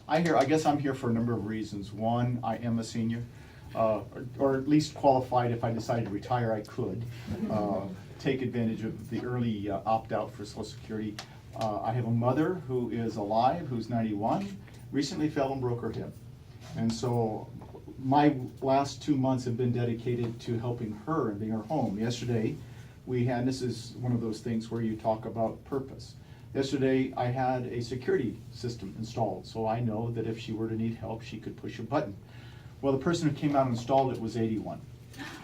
I guess I'm here for a number of reasons. One, I am a senior, or at least qualified. If I decided to retire, I could take advantage of the early opt-out for Social Security. I have a mother who is alive, who's 91, recently fell and broke her hip. And so my last 2 months have been dedicated to helping her and being her home. Yesterday, we had, this is one of those things where you talk about purpose. Yesterday, I had a security system installed, so I know that if she were to need help, she could push a button. Well, the person who came out and installed it was 81.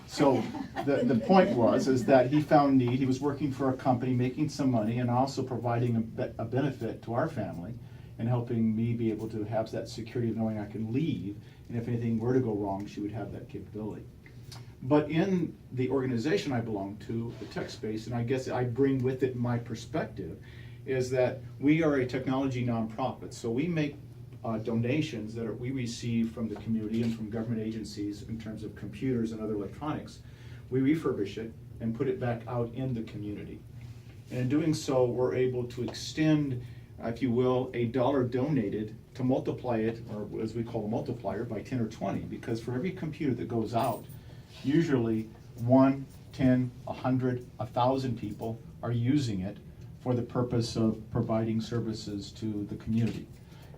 So the point is that he found need. He was working for a company, making some money, and also providing a benefit to our family, and helping me be able to have that security of knowing I can leave, and if anything were to go wrong, she would have that capability. But in the organization I belong to, the tech space, and I guess I bring with it my perspective, is that we are a technology nonprofit. So we make donations that we receive from the community and from government agencies in terms of computers and other electronics. We refurbish it and put it back out in the community. And in doing so, we're able to extend, if you will, a dollar donated to multiply it, or as we call a multiplier, by 10 or 20, because for every computer that goes out, usually 1, 10, 100, 1,000 people are using it for the purpose of providing services to the community.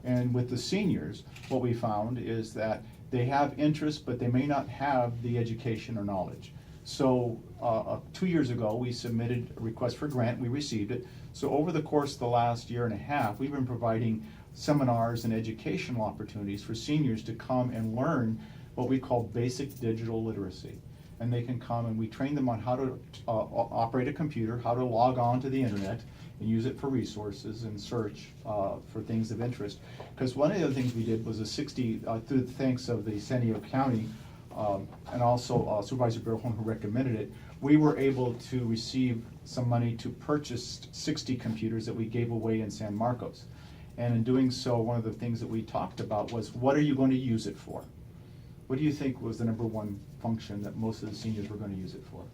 And with the seniors, what we found is that they have interest, but they may not have the education or knowledge. So 2 years ago, we submitted a request for grant, we received it. So over the course of the last year and a half, we've been providing seminars and educational opportunities for seniors to come and learn what we call basic digital literacy. And they can come and we train them on how to operate a computer, how to log on to the internet, and use it for resources and search for things of interest. Because one of the other things we did was through the thanks of the San Diego County and also Supervisor Berholm, who recommended it, we were able to receive some money to purchase 60 computers that we gave away in San Marcos. And in doing so, one of the things that we talked about was, what are you going to use it for? What do you think was the #1 function that most of the seniors were going to use it for?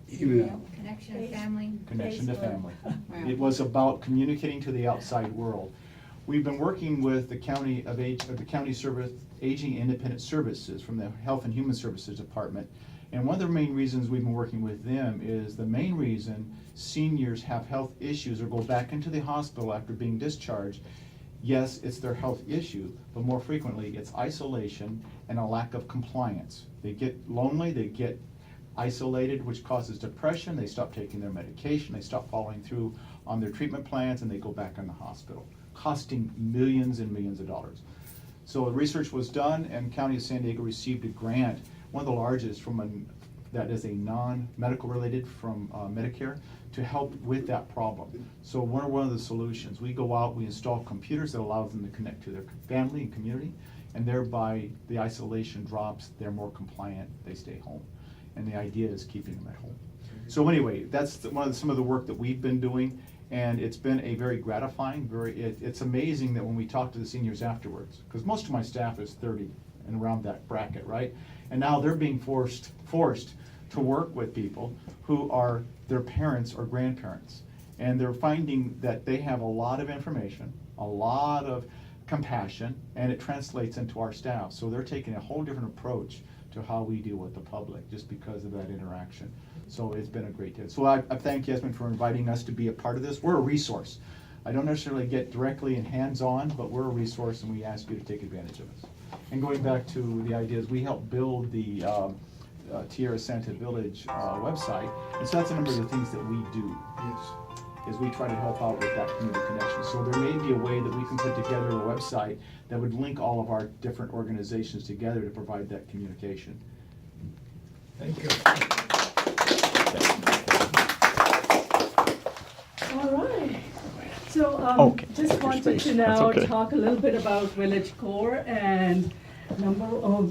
Connection to family. Connection to family. It was about communicating to the outside world. We've been working with the County Service Aging Independent Services from the Health and Human Services Department. And one of the main reasons we've been working with them is the main reason seniors have health issues or go back into the hospital after being discharged. Yes, it's their health issue, but more frequently it's isolation and a lack of compliance. They get lonely, they get isolated, which causes depression, they stop taking their medication, they stop following through on their treatment plans, and they go back in the hospital, costing millions and millions of dollars. So research was done, and County of San Diego received a grant, one of the largest that is a non-medical related from Medicare, to help with that problem. So we're one of the solutions. We go out, we install computers that allow them to connect to their family and community, and thereby the isolation drops, they're more compliant, they stay home. And the idea is keeping them at home. So anyway, that's some of the work that we've been doing, and it's been a very gratifying, it's amazing that when we talk to the seniors afterwards, because most of my staff is 30 and around that bracket, right? And now they're being forced to work with people who are their parents or grandparents. And they're finding that they have a lot of information, a lot of compassion, and it translates into our staff. So they're taking a whole different approach to how we deal with the public just because of that interaction. So it's been a great day. So I thank Yasmin for inviting us to be a part of this. We're a resource. I don't necessarily get directly and hands-on, but we're a resource, and we ask you to take advantage of us. And going back to the ideas, we helped build the Tierra Santa Village website, and so that's a number of the things that we do. Yes. Is we try to help out with that community connection. So there may be a way that we can put together a website that would link all of our different organizations together to provide that communication. Thank you. All right. So just wanted to now talk a little bit about Village Core and what